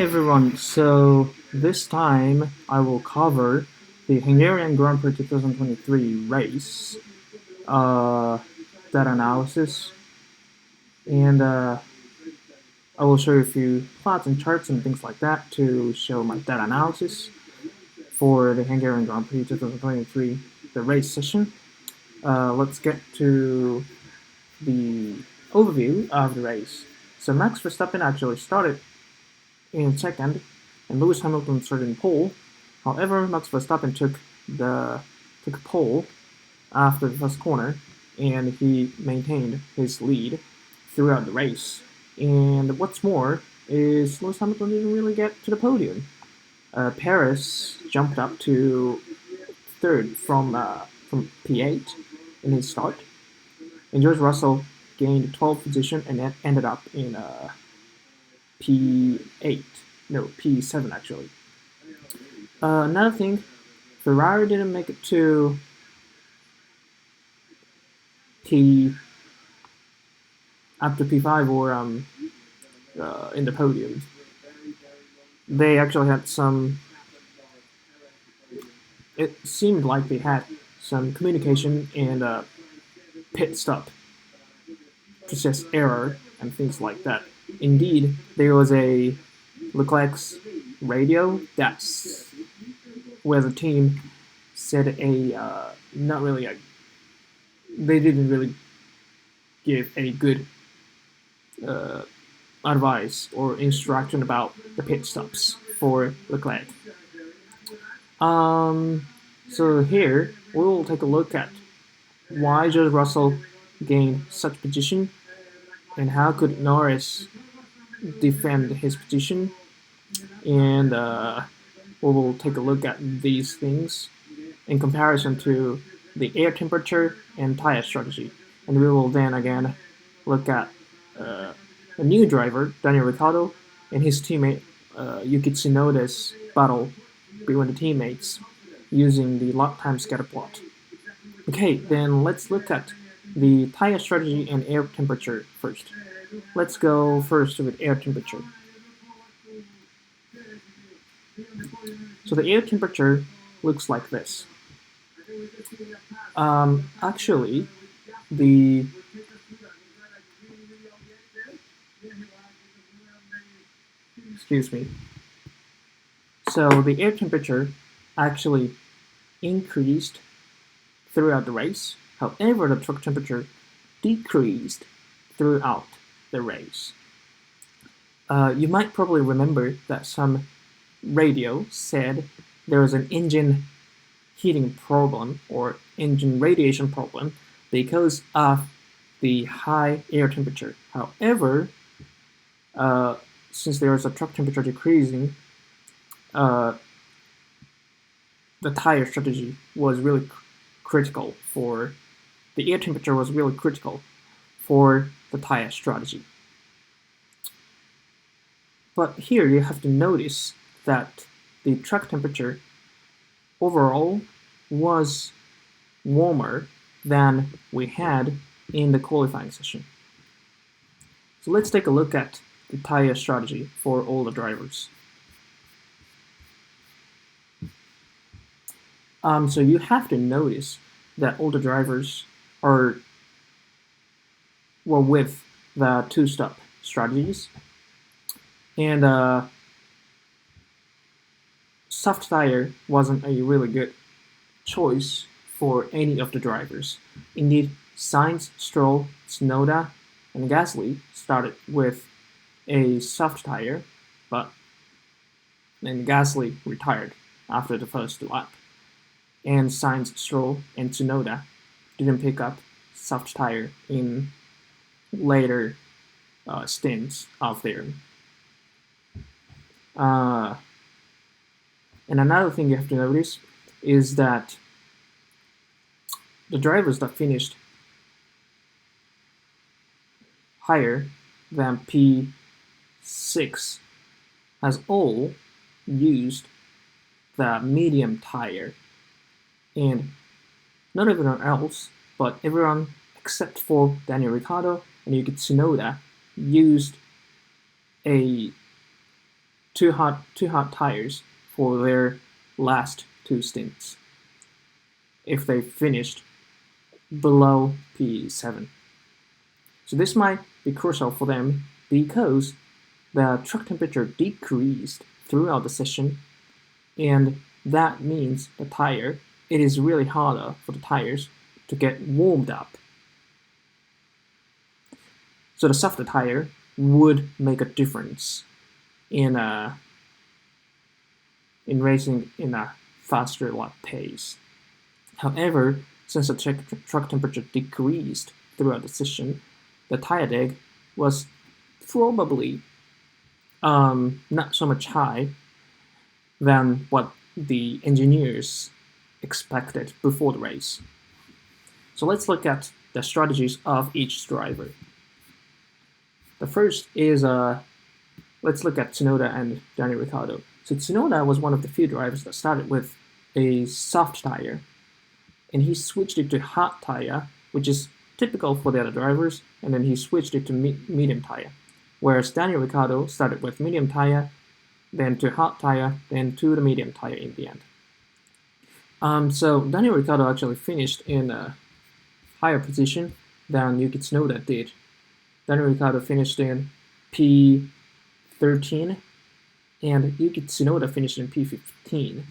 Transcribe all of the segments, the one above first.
Hey everyone, so this time I will cover the Hungarian Grand Prix 2023 race, uh, data analysis, and I will show you a few plots and charts and things like that to show my data analysis for the Hungarian Grand Prix 2023, the race session. Let's get to the overview of the race. So Max Verstappen actually started in second, and Lewis Hamilton started in pole. However, Max Verstappen took pole after the first corner, and he maintained his lead throughout the race. And what's more is Lewis Hamilton didn't really get to the podium. Paris jumped up to third from P8 in his start, and George Russell gained 12th position and ended up in P8. No, P7 actually. Another thing, Ferrari didn't make it to P up to P5 or in the podium. They actually had some. It seemed like they had some communication and pit stop process error and things like that. Indeed, there was a Leclerc's radio that's where the team said not really a they didn't really give any good uh, advice or instruction about the pit stops for Leclerc. So here we will take a look at why George Russell gained such position and how could Norris defend his position, and we will take a look at these things in comparison to the air temperature and tire strategy. And we will then again look at a new driver, Daniel Ricciardo, and his teammate Yuki Tsunoda's battle between the teammates using the lap time scatter plot. Okay, then let's look at the tire strategy and air temperature first. Let's go first with air temperature. So the air temperature looks like this. Actually, the excuse me. So the air temperature actually increased throughout the race. However, the truck temperature decreased throughout the race. You might probably remember that some radio said there was an engine heating problem or engine radiation problem because of the high air temperature. However, since there is a truck temperature decreasing, the tire strategy was really critical for the air temperature was really critical for the tire strategy. But here you have to notice that the truck temperature overall was warmer than we had in the qualifying session. So let's take a look at the tire strategy for all the drivers. So you have to notice that all the drivers were with the two-stop strategies, and soft tire wasn't a really good choice for any of the drivers. Indeed, Sainz, Stroll, Tsunoda, and Gasly started with a soft tire, and Gasly retired after the first lap. And Sainz, Stroll, and Tsunoda didn't pick up soft tire in later stints of their. And another thing you have to notice is that the drivers that finished higher than P6 has all used the medium tire, and not everyone else, but everyone except for Daniel Ricciardo and Yuki Tsunoda used a two hot tires for their last two stints if they finished below P7. So this might be crucial for them because the track temperature decreased throughout the session, and that means it is really harder for the tires to get warmed up. So the softer tire would make a difference in racing in a faster lap pace. However, since the track temperature decreased throughout the session, the tire deg was probably not so much high than what the engineers expected before the race. So let's look at the strategies of each driver. The first is let's look at Tsunoda and Daniel Ricciardo. So Tsunoda was one of the few drivers that started with a soft tire, and he switched it to hot tire, which is typical for the other drivers, and then he switched it to medium tire. Whereas Daniel Ricciardo started with medium tire, then to hot tire, then to the medium tire in the end. So Daniel Ricciardo actually finished in a higher position than Yuki Tsunoda did. Daniel Ricciardo finished in P13, and Yuki Tsunoda finished in P15.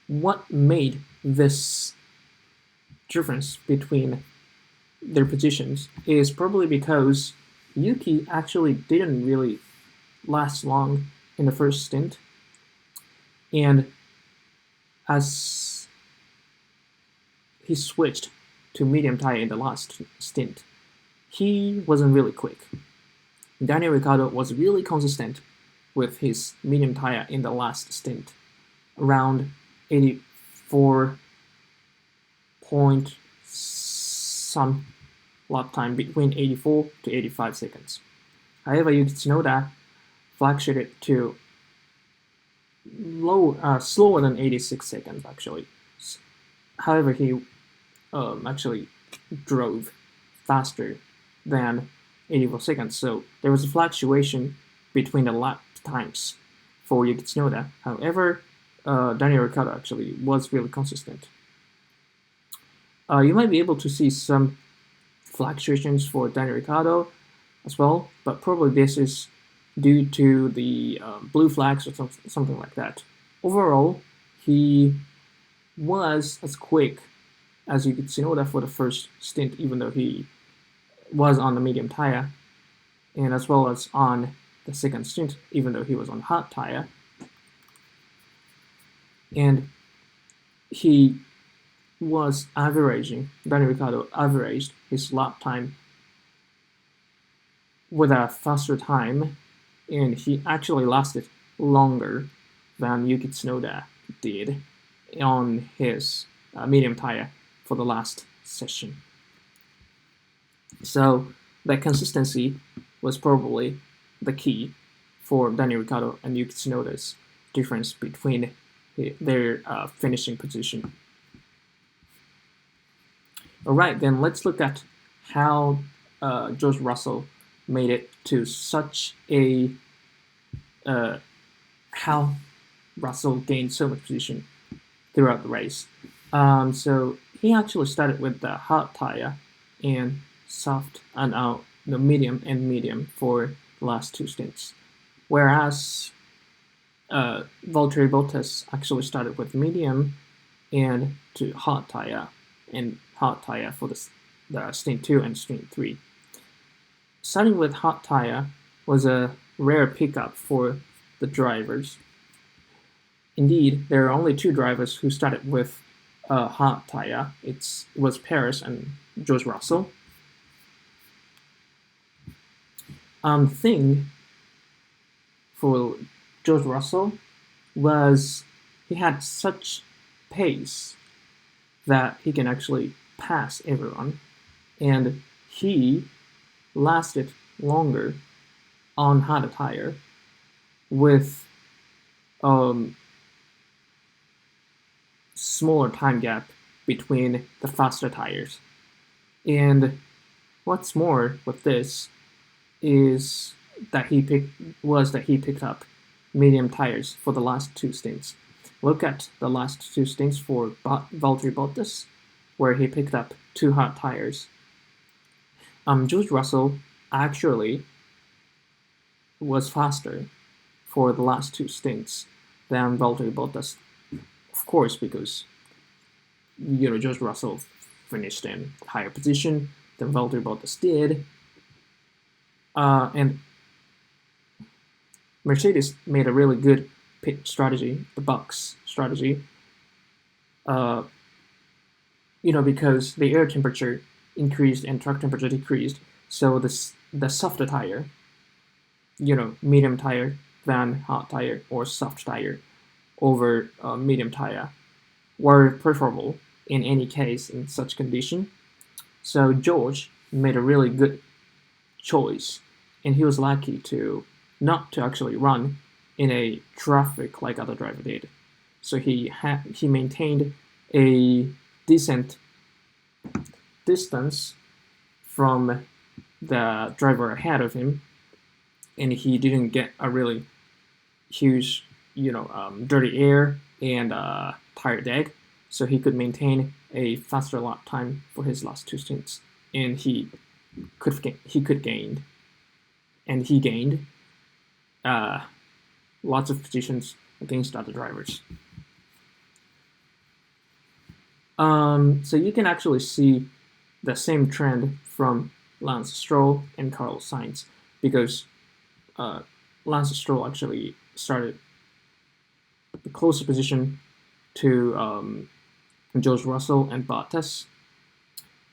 What made this difference between their positions is probably because Yuki actually didn't really last long in the first stint, and as he switched to medium tire in the last stint, he wasn't really quick. Daniel Ricciardo was really consistent with his medium tire in the last stint, around 84 point some lap time, between 84 to 85 seconds. However, Yuki Tsunoda fluctuated to slower than 86 seconds actually. However, he actually drove faster than 84 seconds, so there was a fluctuation between the lap times for Yuki Tsunoda. However, Daniel Ricciardo actually was really consistent. You might be able to see some fluctuations for Daniel Ricciardo as well, but probably this is due to the blue flags or something like that. Overall, he was as quick as Yuki Tsunoda for the first stint, even though he was on the medium tire, and as well as on the second stint, even though he was on hot tire. And he was Daniel Ricciardo averaged his lap time with a faster time, and he actually lasted longer than Yuki Tsunoda did on his medium tire for the last session. So that consistency was probably the key for Daniel Ricciardo and Yuki Tsunoda's difference between their finishing position. Alright, then let's look at how George Russell made it to such a how Russell gained so much position throughout the race. So he actually started with the hot tire and soft and the medium for the last two stints, whereas Valterri Bottas actually started with medium and to hot tire for the stint 2 and stint 3. Starting with hot tire was a rare pickup for the drivers. Indeed, there are only two drivers who started with hot tire. It was Perez and George Russell. Thing for George Russell was he had such pace that he can actually pass everyone, and he lasted longer on hot tire with smaller time gap between the faster tires. And what's more with this is that he picked up medium tires for the last two stints. Look at the last two stints for Valtteri Bottas, where he picked up two hard tires. George Russell actually was faster for the last two stints than Valtteri Bottas, of course, because George Russell finished in higher position than Valtteri Bottas did, and Mercedes made a really good pit strategy, the box strategy, because the air temperature increased and track temperature decreased, so the softer tire, medium tire than hard tire or soft tire over medium tire were preferable in any case in such condition. So George made a really good choice, and he was lucky to not to actually run in a traffic like other driver did. So he maintained a decent distance from the driver ahead of him, and he didn't get a really huge, dirty air and tire drag, so he could maintain a faster lap time for his last two stints, and he gained lots of positions against other drivers. So you can actually see the same trend from Lance Stroll and Carlos Sainz, because Lance Stroll actually started the closer position to George Russell and Bottas,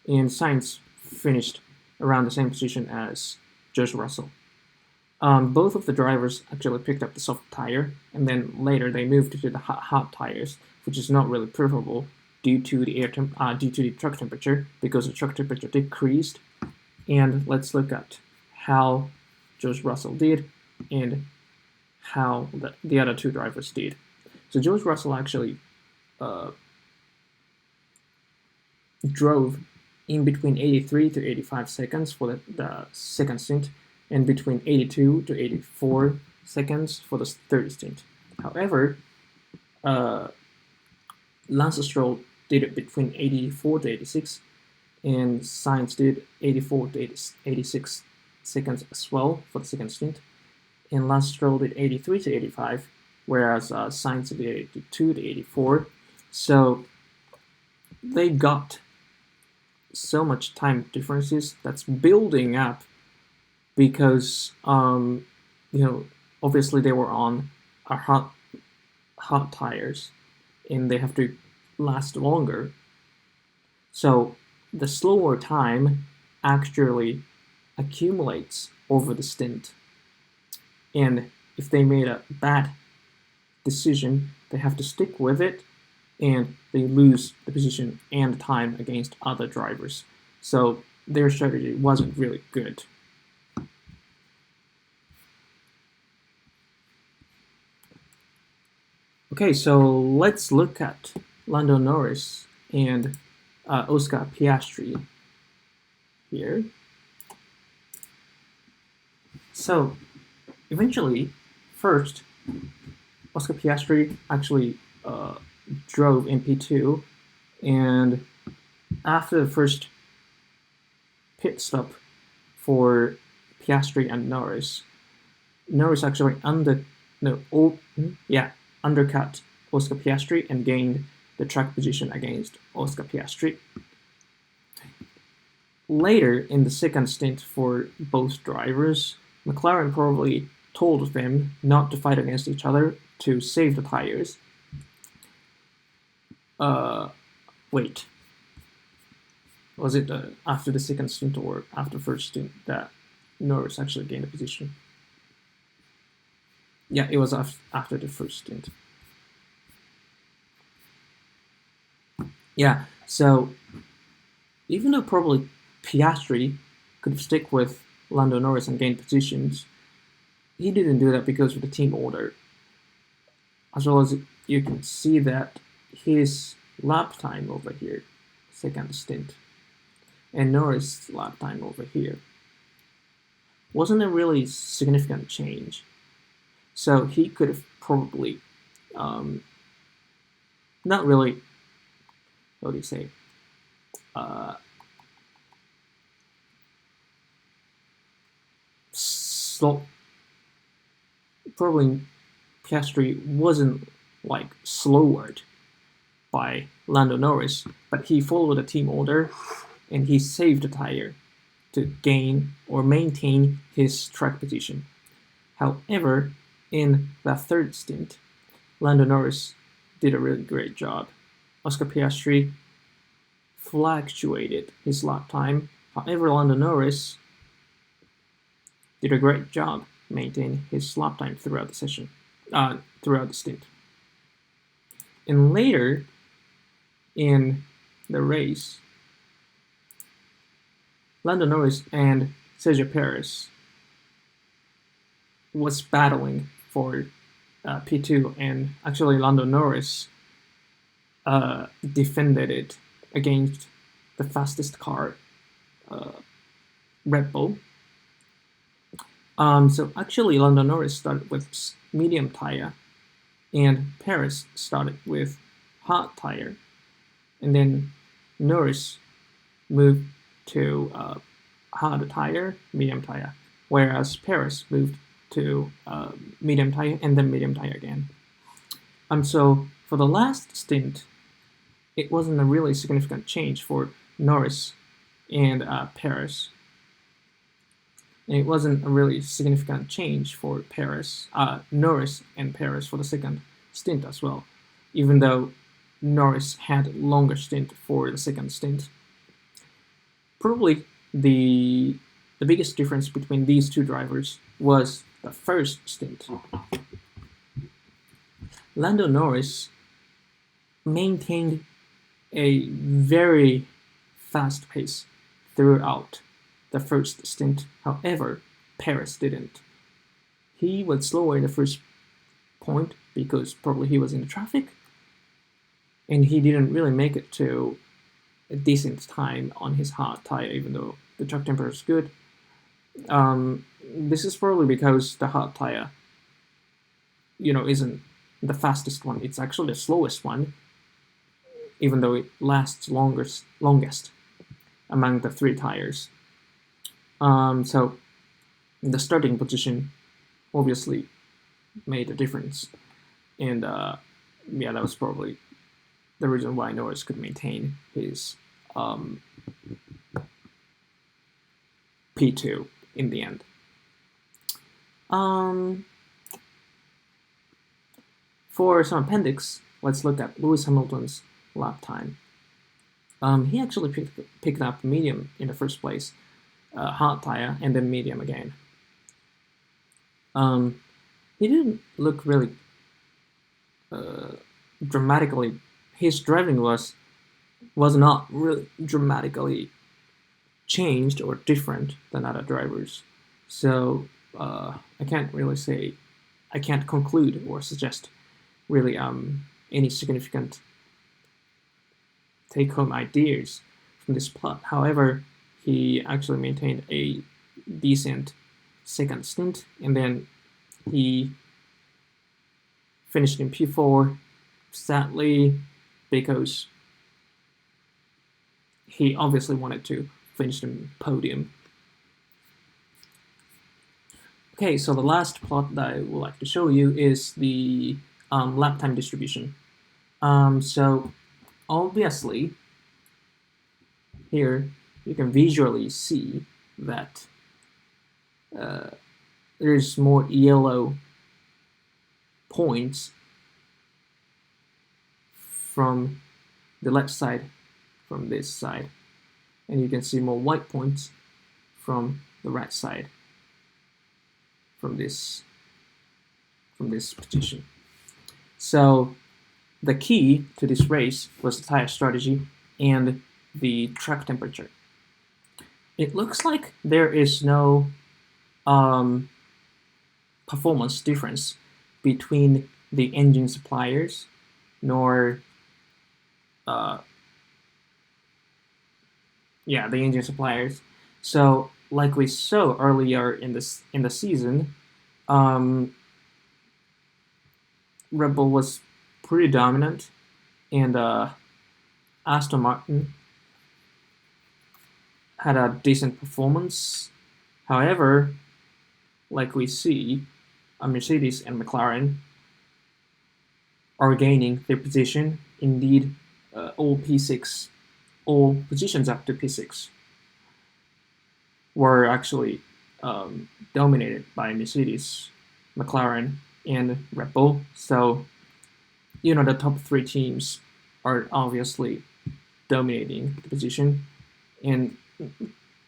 and Sainz finished around the same position as George Russell. Both of the drivers actually picked up the soft tire, and then later they moved to the hot tires, which is not really preferable due to the truck temperature, because the truck temperature decreased. And let's look at how George Russell did and how the other two drivers did. So George Russell actually drove in between 83 to 85 seconds for the second stint, and between 82 to 84 seconds for the third stint. However, Lance Stroll did it between 84 to 86, and Sainz did 84 to 86 seconds as well for the second stint, and Lance Stroll did 83 to 85, whereas Sainz did 82 to 84. So they got so much time differences that's building up, because obviously they were on hot tires, and they have to last longer. So the slower time actually accumulates over the stint, and if they made a bad decision, they have to stick with it, and they lose the position and time against other drivers. So their strategy wasn't really good. Okay, so let's look at Lando Norris and Oscar Piastri here. So eventually, first, Oscar Piastri actually drove in P2, and after the first pit stop for Piastri and Norris actually undercut Oscar Piastri and gained the track position against Oscar Piastri. Later in the second stint for both drivers, McLaren probably told them not to fight against each other to save the tires. Wait. Was it after the second stint or after the first stint that Norris actually gained a position? Yeah, it was after the first stint. Yeah, so even though probably Piastri could stick with Lando Norris and gain positions, he didn't do that because of the team order. As well as you can see that his lap time over here, second stint, and Norris' lap time over here, wasn't a really significant change. So he could have probably not really, what do you say, slow. Probably Piastri wasn't like slowered by Lando Norris, but he followed the team order and he saved the tire to gain or maintain his track position. However, in the third stint, Lando Norris did a really great job. Oscar Piastri fluctuated his lap time. However, Lando Norris did a great job maintaining his lap time throughout the session, throughout the stint. And later in the race, Lando Norris and Sergio Perez was battling for P2, and actually Lando Norris defended it against the fastest car, Red Bull. So actually Lando Norris started with medium tire, and Perez started with hard tire, and then Norris moved to hard tire, medium tire, whereas Perez moved to medium tire and then medium tire again. So for the last stint, it wasn't a really significant change for Norris and Perez. And it wasn't a really significant change for Norris and Perez for the second stint as well, even though Norris had a longer stint for the second stint. Probably the biggest difference between these two drivers was the first stint. Lando Norris maintained a very fast pace throughout the first stint. However, Perez didn't. He was slower in the first point because probably he was in the traffic, and he didn't really make it to a decent time on his hard tire, even though the track temperature is good. This is probably because the hard tire, isn't the fastest one. It's actually the slowest one, even though it lasts longest among the three tires. So the starting position obviously made a difference, and that was probably the reason why Norris could maintain his P2 in the end. For some appendix, let's look at Lewis Hamilton's lap time. He actually picked up medium in the first place, hard tire, and then medium again. He didn't look really dramatically. His driving was not really dramatically changed or different than other drivers. So I can't conclude or suggest really any significant take-home ideas from this plot. However, he actually maintained a decent second stint, and then he finished in P4, sadly, because he obviously wanted to finish the podium. Okay, so the last plot that I would like to show you is the lap time distribution. So obviously, here you can visually see that there's more yellow points from the left side, from this side, and you can see more white points from the right side, from this position. So the key to this race was the tire strategy and the track temperature. It looks like there is no performance difference between the engine suppliers nor the engine suppliers. So like we saw earlier in the season, Red Bull was pretty dominant, and Aston Martin had a decent performance. However, like we see, Mercedes and McLaren are gaining their position. Indeed, all P6, all positions up to P6 were actually dominated by Mercedes, McLaren, and Red Bull. So, the top three teams are obviously dominating the position, and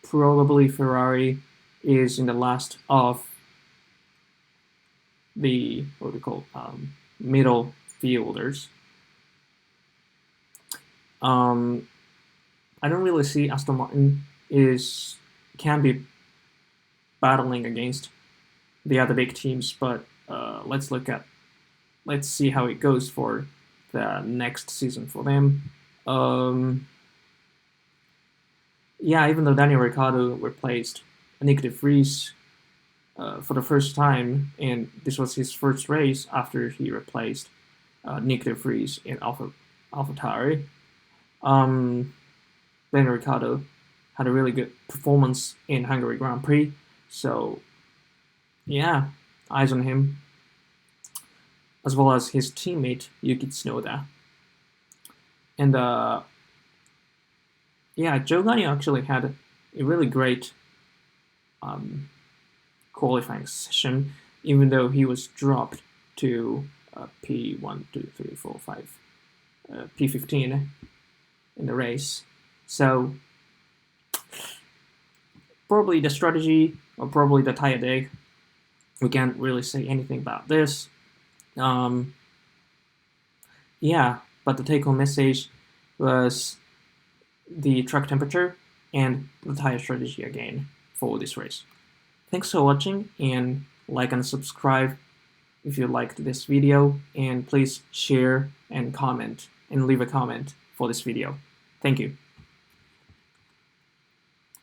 probably Ferrari is in the last of the what we call middle fielders. I don't really see Aston Martin can be battling against the other big teams, but let's see how it goes for the next season for them. Even though Daniel Ricciardo replaced Nick de Vries for the first time, and this was his first race after he replaced Nick de Vries in Alfa Tauri, Daniel Ricciardo had a really good performance in Hungary Grand Prix. So, yeah, eyes on him, as well as his teammate Yuki Tsunoda. And Joe Gani actually had a really great qualifying session, even though he was dropped to P1, 2, 3, 4, 5, P15 in the race. So probably the strategy or probably the tire day, we can't really say anything about this. But the take-home message was the track temperature and the tire strategy again for this race. Thanks for watching, and like and subscribe if you liked this video, and please share and comment and leave a comment for this video. Thank you.